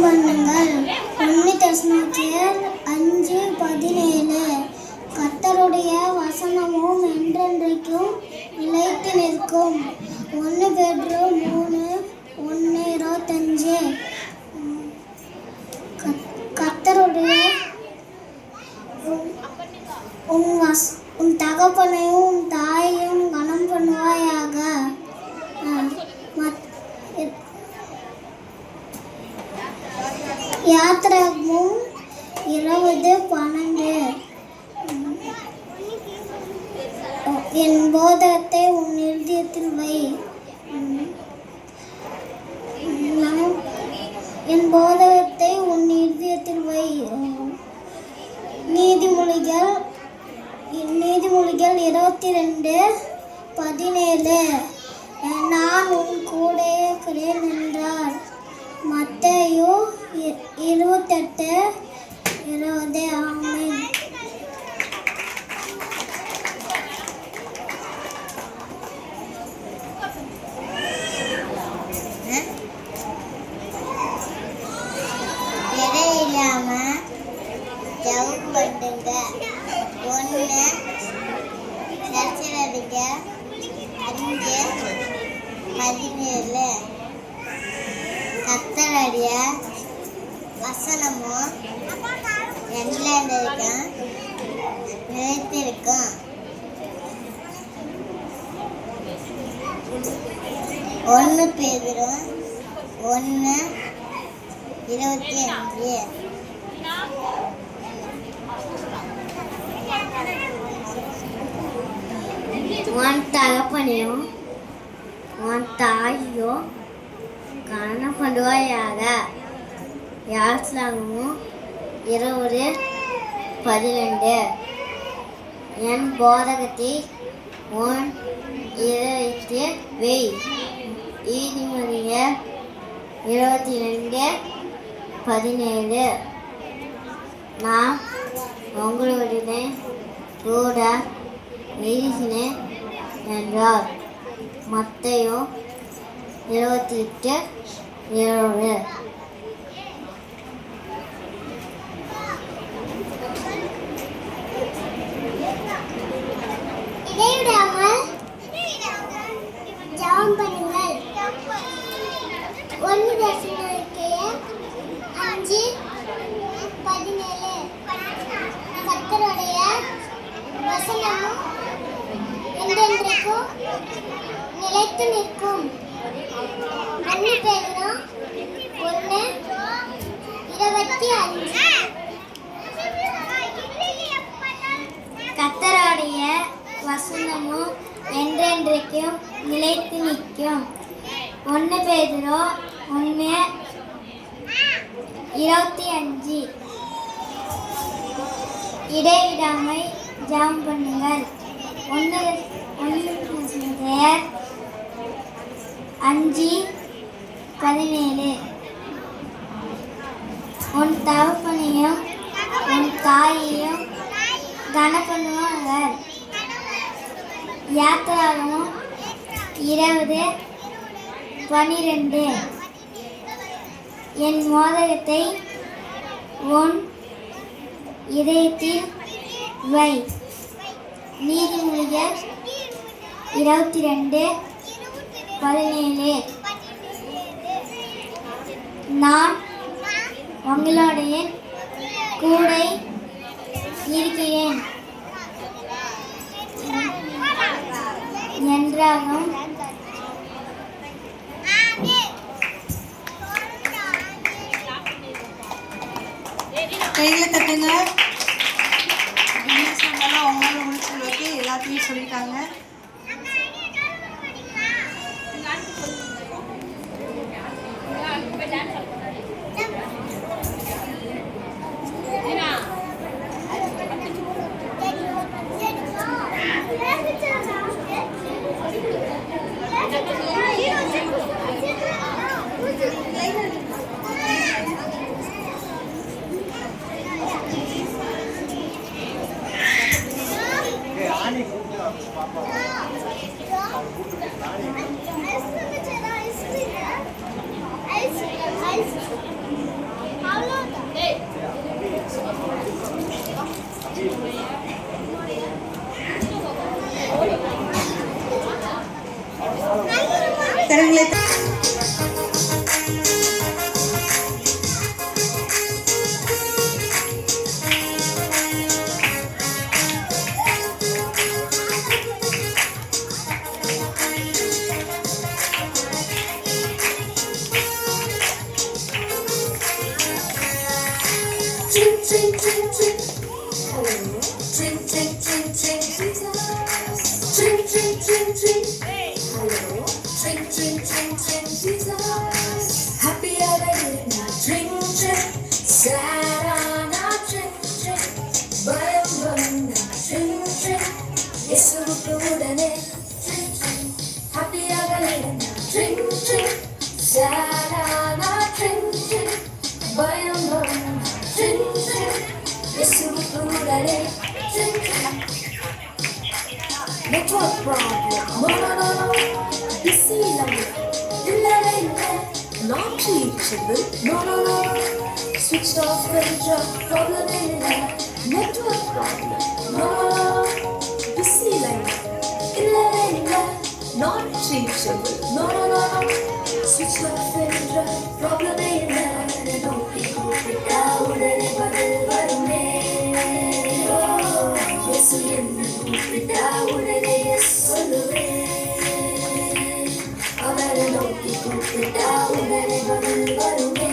பண்ணுங்கள். 1 தெசலோனிக்கேயர் 5:17 கர்த்தருடைய வசனமும் என்றென்றைக்கும் நிலைத்து நிற்கும். 1 பேதுரு 3:1-25 கர்த்தருடைய உன் தகப்பனையும் உன் தாயையும் கனம் பண்ணுவாயாக. யாத்திராகமம் 20:12 என் போதகத்தை உன் இருதயத்தில் வை. என் போதகத்தை உன் இருதயத்தில் வை. நீதிமொழிகள் 22:17 நான் உன் கூட இருக்கிறேன் என்றார். மத்தேயு 28:20 ஆமென். இடையில்லாம ஜெபம் பண்ணுங்க. 1 தசலோனிக்கேயர் 5:17 கர்த்தருடைய வசனமும் என்றென்றைக்கும் நிலைத்திருக்கும். 1 பேதுரு 1:25 உன் தகப்பனையும் உன் தாயையும் கனம் பண்ணுவாயாக. யாத்திராகமம் 20:12 என் போதகத்தை உன் இருதயத்தில் வை. நீதிமொழிகள் 22:17 நான் உங்களுடன் கூட இருக்கிறேன் என்றார். மத்தேயு 28:20 இடைவிடாமல் ஜெபம் பண்ணுங்கள். 1 தெசலோனிக்கேயர் 5:17 கர்த்தருடைய வசனமும் என்றென்றைக்கும் நிலைத்து நிற்கும். 1 பேதுரு 1:25 கர்த்தருடைய வசனமும் என்றென்றைக்கும் நிலைத்து நிற்கும். 1 பேதுரு 1:25 இடைவிடாமை ஜெபம் பண்ணுங்கள். 1 தெசலோனிக்கேயர் 5:17 உன் தகப்பனையும் உன் தாயையும் கனம் பண்ணுவார்கள். யாத்திராகமம் 20:12 என் மோதகத்தை உன் இதயத்தில் வை. நீதிமொழிகள் 22:17 நான் உங்களுடைய கூட இருக்கிறேன் என்றாகும். கையில தட்டுங்க. அவங்களால முடிச்சு வைக்க எல்லாத்தையும் சொல்லிட்டாங்க. Hey, Ani, Drink, drink, drink, drink. Hello. Drink, drink, drink, drink. Jesus. Drink, drink, drink, drink. Hello. Drink, drink, drink, drink. Jesus. Happy Avalena. Drink, drink. Sarana. Drink, drink. Bayam Bana. Drink, drink. Yesuvuku udane. Drink, drink. Happy Avalena. Drink, drink. Sarana. Drink, drink. Bayam Bana. Drink, drink. Yesuvuku udane. Drink, drink. Network problem. No, no, no, no. Busy line. Illa. Not reachable. No, no, no. Switched off when drop. Problem illa. Network problem. No, no, no. Busy line. Illa. Not reachable. No, no, no. Switched off when drop. Problem illa. Noti kupita udane badal varume. Yesu enna kupita udane yes solluve. Avara noti kupita udane badal varume.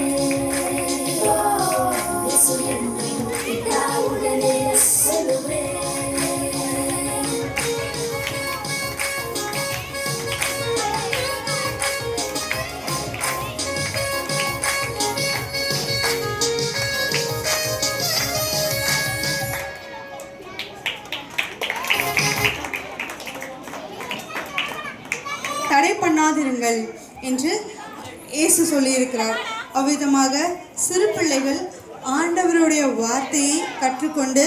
Yesu enna kupita udane yes solluve. தடை பண்ணாதிருங்கள் என்று இயேசு சொல்லியிருக்கிறார். அவ்விதமாக சிறு பிள்ளைகள் ஆண்டவருடைய வார்த்தையை கற்றுக்கொண்டு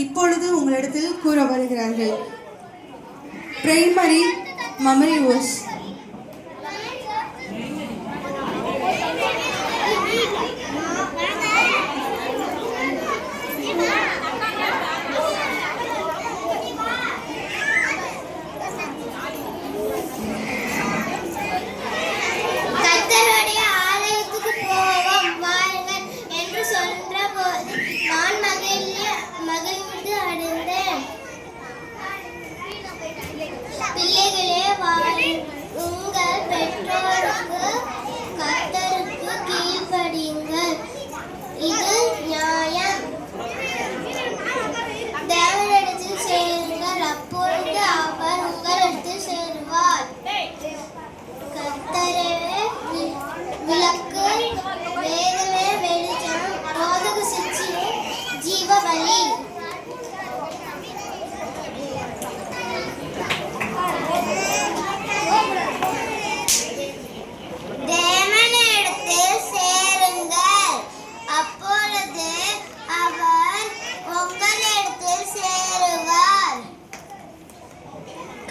இப்பொழுது உங்களிடத்தில் கூற வருகிறார்கள். பிரைமரி மெமரி வேர்ஸ். கர்த்தருடைய ஆலயத்துக்கு போவோம் வாருங்கள் என்று சொன்னபோது நான் மகிழ்ந்து அடைந்தேன். பிள்ளைகளே வாருங்கள், உங்கள் பெற்றோருக்கு கர்த்தருக்கு கீழ்ப்படியுங்கள், இது நியாயம். தேவனிடத்தில் சேருங்கள், அப்பொழுது அவர் உங்களிடத்தில் சேருவார். கர்த்தரே விளக்கு, வேதமே வெளிச்சம், போதக சிற்சியே ஜீவ வழி. தேவனிடத்தில் சேருங்கள், அப்பொழுது அவர் உங்களிடத்தில் சேருவார்.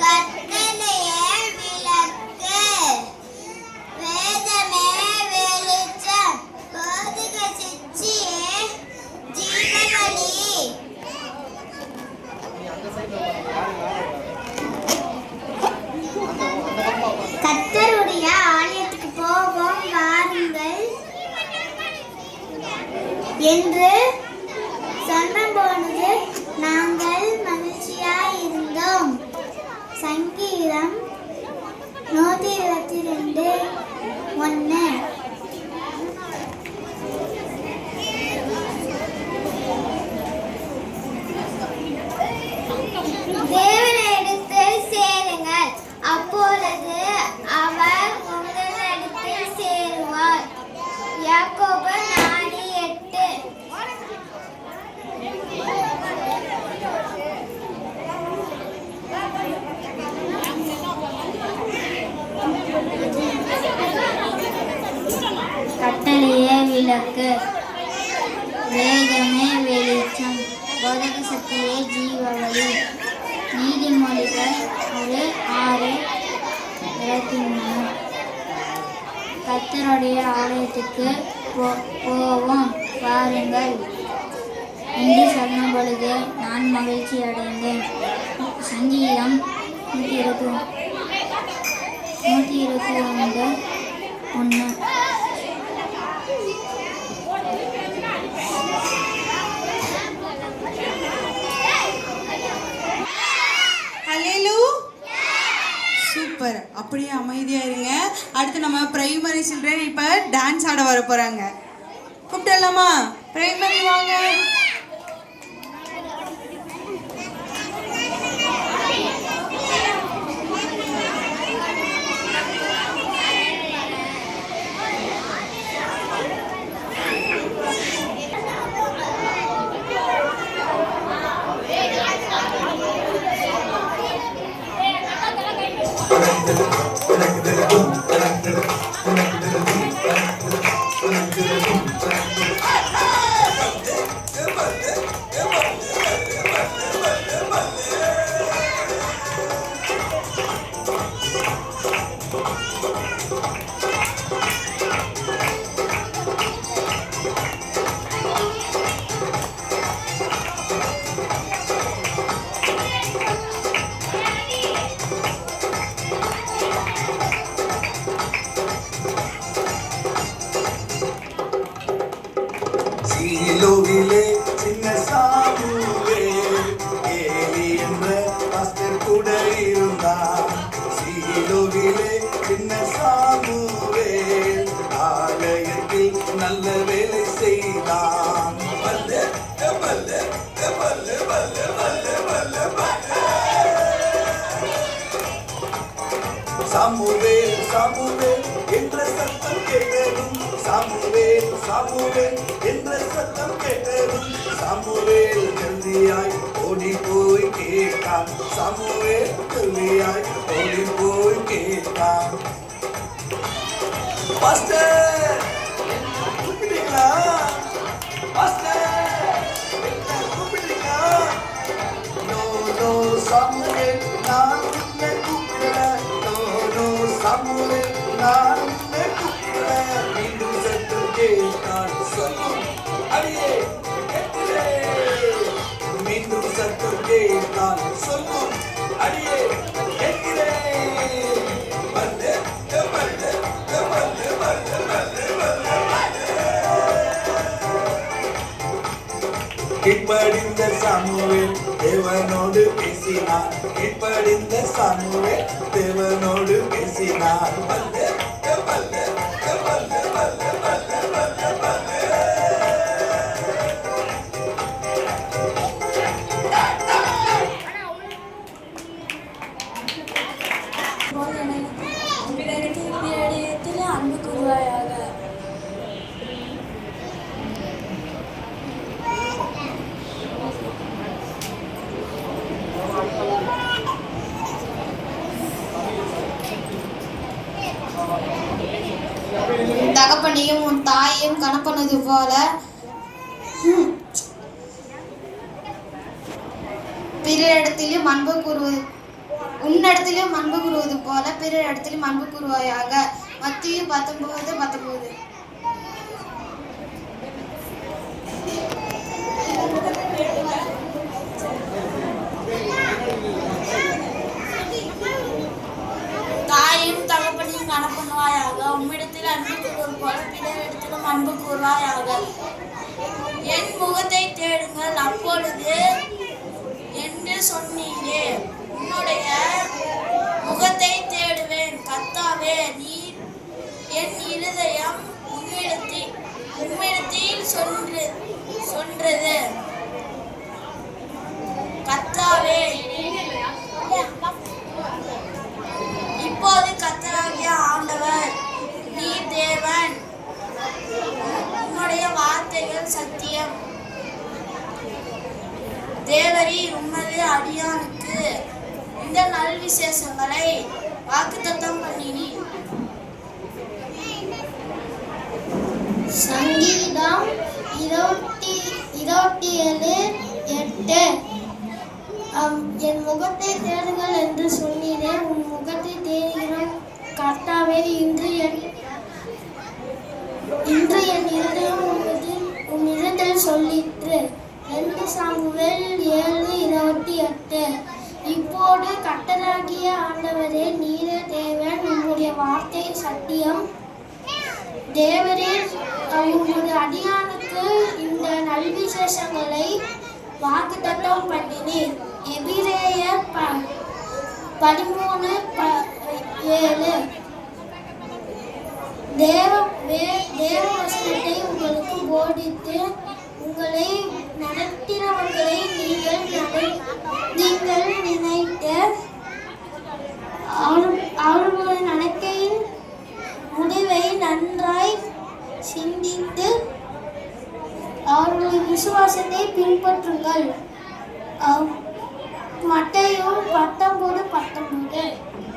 கர்த்தரையே விளக்கு, வேதமே வெளிச்சம், போதக சிற்சியே ஜீவவழி. கர்த்தருடைய ஆலயத்துக்கு போவோம் வாருங்கள் என்று சொன்னபொழுது நாங்கள் மகிழ்ச்சியாய் இருந்தோம். சங்கீதம் 122:1. தேவனிடத்தில் சேருங்கள், அப்பொழுது அவர் உங்களிடத்தில் சேருவார். யாக்கோபு 4:8. கட்டளையே விளக்கு, வேதமே வெளிச்சம், போதக சக்தியே ஜீவவழி. நீதிமொழிகள் 6:23. கர்த்தருடைய ஆலயத்துக்கு போவோம் வாருங்கள் என்று சொன்னபொழுது நான் மகிழ்ச்சி அடைந்தேன். சங்கீதம் 121:1. சூப்பர். அப்படியே அமைதியா இருங்க. அடுத்து நம்ம பிரைமரி சில்ட்ரன் இப்ப டான்ஸ் ஆட வர போறாங்க. கூப்பிடலாமா? பிரைமரி வாங்க. சீலோவிலே சின்ன சாமுவே ஏலி என்ற பாஸ்டர் கூட இருந்தார். சீலோவிலே சின்ன சாமுவே ஆலயத்தில் நல்ல வேலை செய்தான். வல்ல வல்ல வல்ல வல்ல வல்ல வல்ல சாமுவேல் சாமுவேல் என்ற சத்தம் கேட்டதும் சாமுவேல் சாமுவேல் என்ற சத்தம் கேட்டதும் சாமுவேல் ஜல்தியாய் ஓடி போய் கேட்டான். சாமுவேல் ஜல்தியாய் ஓடி போய் கேட்டான். பாஸ்டர் கூப்பிட்டீங்களா? பாஸ்டர் கூப்பிட்டீங்களா? நோ நோ சாமுவேல் நான் உன்னை கூப்பிடல. நோ நோ சாமுவேல் நான் உன்னை கூப்பிடல. மீண்டும் சற்று கேட்டான். சொல்லும் அடியே கேட்கிறே. மீண்டும் சற்று கேட்டான். சொல்லும் அடியே கேட்கிறே. வந்து வந்து வந்து வந்து வந்து கீழ்ப்படிந்த சாமுவேல் தேவனோடு பேசினார். கீழ்ப்படிந்த சாமுவேல் தேவனோடு பேசினார். வல்ல வல்ல வல்ல வல்ல வல்ல வல்ல வல்ல அன்பு கூறுவாயாக. தகப்பனையும் உன் தாயையும் கணப்பனது போல பிறரிடத்திலும் அன்பு கூறுவது உன்னிடத்திலும் அன்பு கூறுவது போல பிறரிடத்திலும் அன்பு கூறுவாயாக. மத்தேயு 19:19. தாயும் தகப்பனையும் கணப்பண்ணுவாயாக. உம்மிடத்தில் அன்பு கூறுவது போல பிறரிடத்திலும் அன்பு கூறுவாயாக. என் முகத்தை தேடுங்கள் அப்பொழுது என்று சொன்னீரே. உன்னுடைய முகத்தை தேடுவேன் கர்த்தாவே. நீர் என் இருதயம் உம்மிடத்தில் சொன்றது. கர்த்தாவே இப்போது கர்த்தராகிய ஆண்டவர் நீர் தேவன். உம்முடைய வார்த்தைகள் சத்தியம். தேவரீர் உமது அடியானுக்கு இந்த நல் விசேஷங்களை வாக்குத்தத்தம் பண்ணினீர். சங்கீதம் 27:8. என் முகத்தை தேடுங்கள் என்று சொன்னீரே. உன் முகத்தை தேடுகிறோம் கர்த்தாவே. இன்று என் இருதயம் உம்மிடத்தில் சொல்லிற்று. 2 சாமுவேல் 7:28. இப்போது கர்த்தராகிய ஆண்டவரே நீரே தேவன். உம்முடைய வார்த்தை சத்தியம். தேவரீர் உமது அடியானுக்கு இந்த நல்விசேஷங்களை வாக்குத்தத்தம் பண்ணினீர். எபிரேயர் 13:7. தேவ வசனத்தை உங்களுக்கு போதித்து உங்களை நடத்தினவர்களை நீங்கள் நினைத்து அவர்களின் நடக்கையின் முடிவை நன்றாய் சிந்தித்து அவர்களின் விசுவாசத்தை பின்பற்றுங்கள். மத்தேயு 19:19.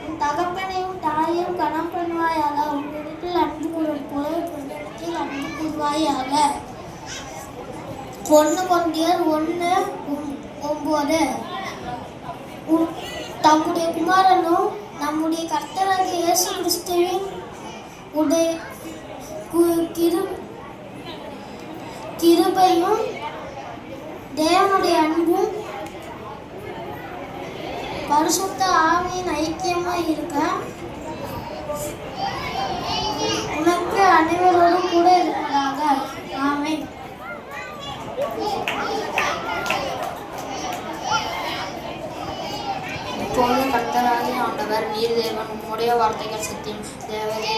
உன் தகப்பனையும் தாயையும் கனம் பண்ணுவாயாக, உன்னிடத்தில் அன்பு கூறுவது போல உன்னிடத்தில் அன்பு கூறுவாயாக. 1 கொரிந்தியர் 1:9. தம்முடைய குமாரனும் நம்முடைய கர்த்தராகிய இயேசு கிறிஸ்துவின் உடைய கிருபையும் தேவனுடைய அன்பும் பரிசுத்த ஆவியின் ஐக்கியமாய் இருக்க உனக்கு அனைவரோடும் கூட இருப்பதாக. ஆமென். இப்போது கர்த்தராகிய ஆண்டவர் நீர் தேவன், உம்முடைய வார்த்தைகள் சத்தியம். தேவரே,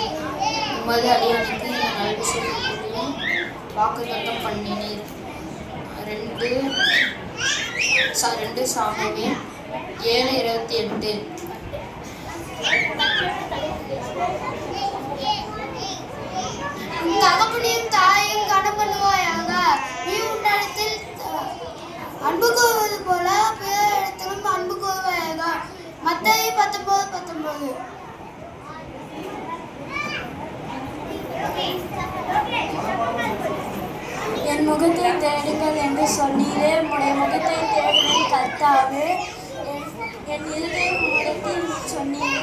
உமது அடியானுக்கு இந்த நல்விஷயங்களையும் வாக்குத்தத்தம் பண்ணினீர். 2 சாமுவேல் 7:28. உன் தகப்பனையும் தாயையும் கனம் பண்ணுவாயாக. நீ உன்னிடத்தில் அன்பு கூறுவது போல பிறரிடத்திலும் அன்பு கூறுவாயாக. மத்தேயு 19:19. என் முகத்தை தேடுங்கள் என்று சொன்னீரே, உம்முடைய முகத்தை தேடுவேன் கர்த்தாவே. என் இருதயம் உம்மிடத்தில் சொன்னீரே.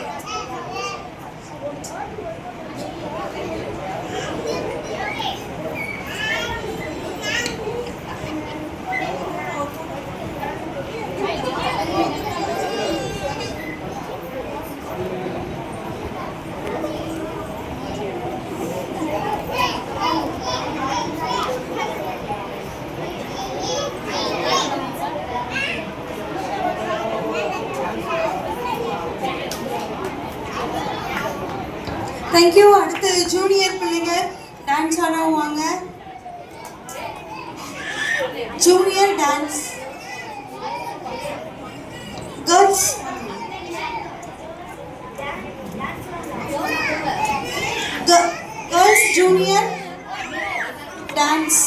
தேங்க்யூ. அடுத்து ஜூனியர் பிள்ளைங்க டான்ஸ் ஆடுவாங்க. Junior dance. Girls junior dance.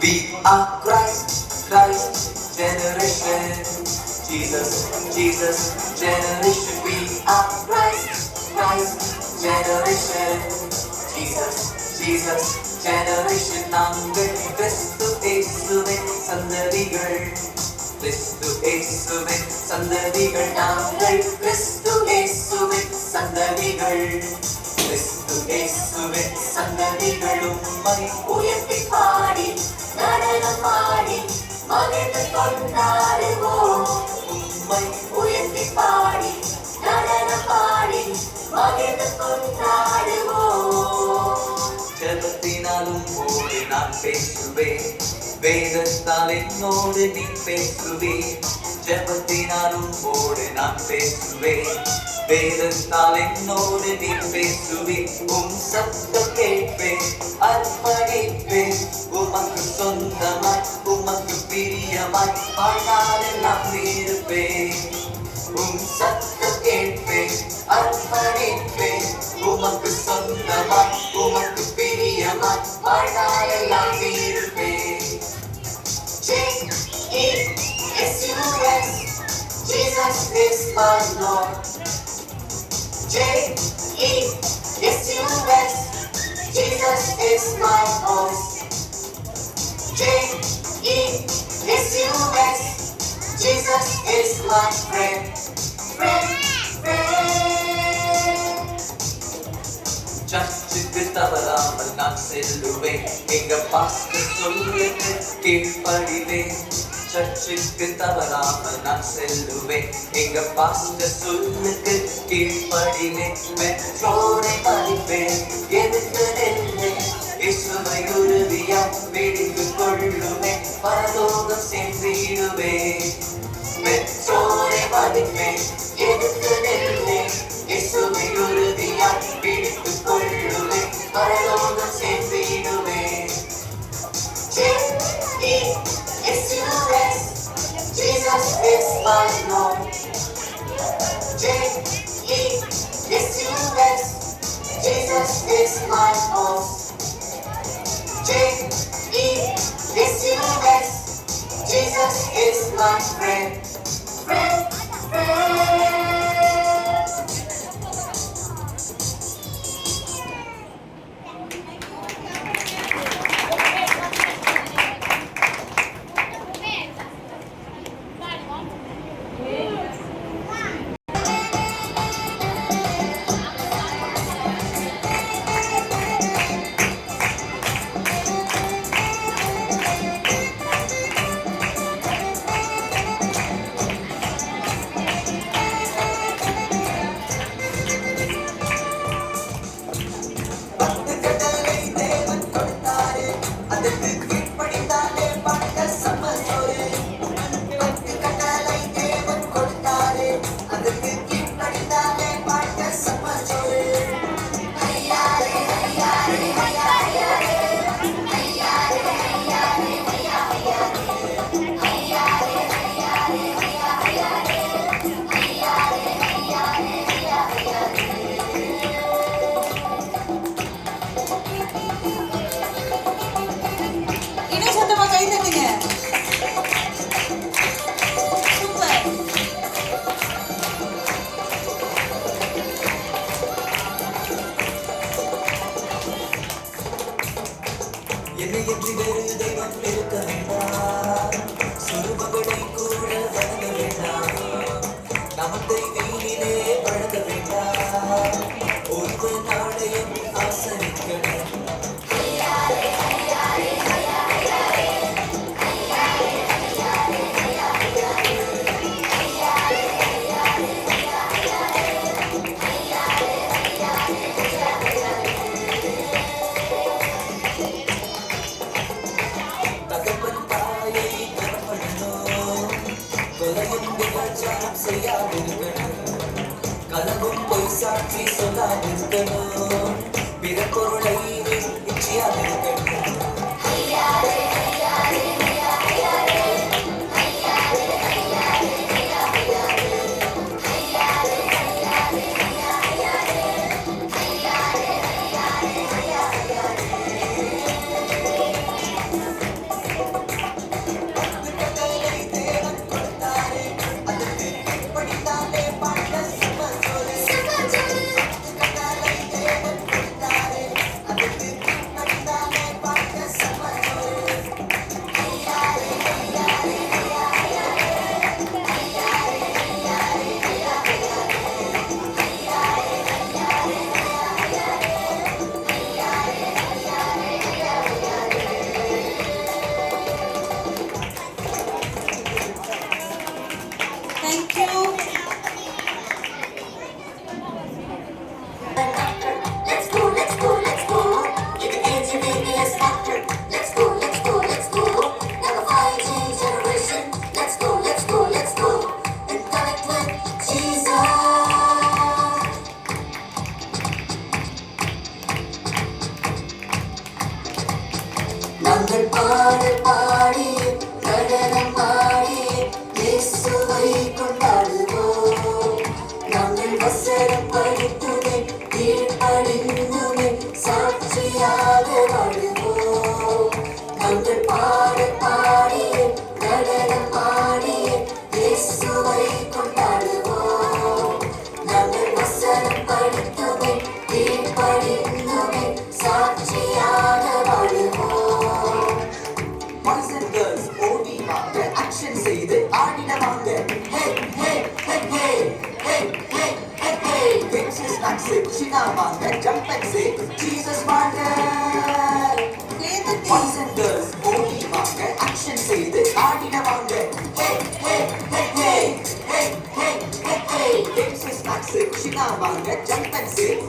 We are Christ generation. Jesus generation. We are Christ generation. Jesus generation. நாங்கள் கிறிஸ்து இயேசுவின் சந்ததிகள். கிறிஸ்து இயேசுவின் சந்ததிகள். நாங்கள் கிறிஸ்து இயேசுவின் சந்ததிகள். கிறிஸ்து இயேசுவின் சந்ததிகள். உம்மை உயர்த்தி பாடி நடனமாடி மகிழ்ந்து கொண்டாடுவோம். உம்மை உயர்த்தி பாடி நடனமாடி மகிழ்ந்து கொண்டாடுவோம். ஜெபத்தினாலும் போது நான் பேசுவேன், வேதத்தால் என்னோடு நீ பேசுவேன். ஜெபத்தினாலும் போது நான் பேசுவேன், வேதத்தால் என்னோடு நீ பேசுவேன். உம் சத்தம் கேட்பேன், அர்ப்பணிப்பேன். உமக்கு சொந்தமாய் உமக்கு பிரியமாய் வாழ்நாளெல்லாம் இருப்பேன். உம் சத்தம் கேட்பேன், அர்ப்பணிப்பேன். உமக்கு சொந்தமாய் உமக்கு பிரியமாய் வாழ்நாளெல்லாம் இருப்பேன். S-U-S, Jesus is my Lord. J-E-S-U-S, Jesus is my boss. J-E-S-U-S, Jesus is my friend. Friend. சர்ச்சுக்கு தவறாமல் நான் செல்லுவேன், எங்க பாஸ்டர் சொல்லுங்க கீழ்ப்படிவேன். சர்ச்சுக்கு தவறாமல் நான் செல்லுவேன், எங்க பாஸ்டர் சொல்லுங்க கீழ்ப்படிவேன். பெற்றோரை மதிப்பேன், எதுக்கு நின்றேன், இயேசுவை உறுதியா பிடித்து கொள்ளுவேன், பரலோகம் சென்றிடுவேன். பெற்றோரை மதிப்பேன், எதுக்கு நின்றேன், இயேசுவை உறுதியா பிடித்து கொள்ளுவேன், பரலோகம் சென்றிடுவேன். J-E-S-U-S, Jesus is my Lord. J-E-S-U-S, Jesus is my boss. J-E-S-U-S, Jesus is my friend. Friend. இன்னும் சத்தமா கை தட்டுங்க. சூப்பர். என்னை என்று வேறு தெய்வம் இருக்க வேண்டாம், சுருபங்களை கூட வணங்க வேண்டாம், நமத்தை வீணிலே பழக வேண்டாம், ஒரு நாளையும் ஆசரிக்கணும். தகப்பன் தாயை கனப்படணும், கொலையும் விபச்சாரம் செய்யாதிருக்கணும், கலவும் பொய் சாட்சி சொல்லாதிருக்கணும், பிற பொருளை இச்சியாதிருக்கணும். வாங்க ஜம்பன் சேல்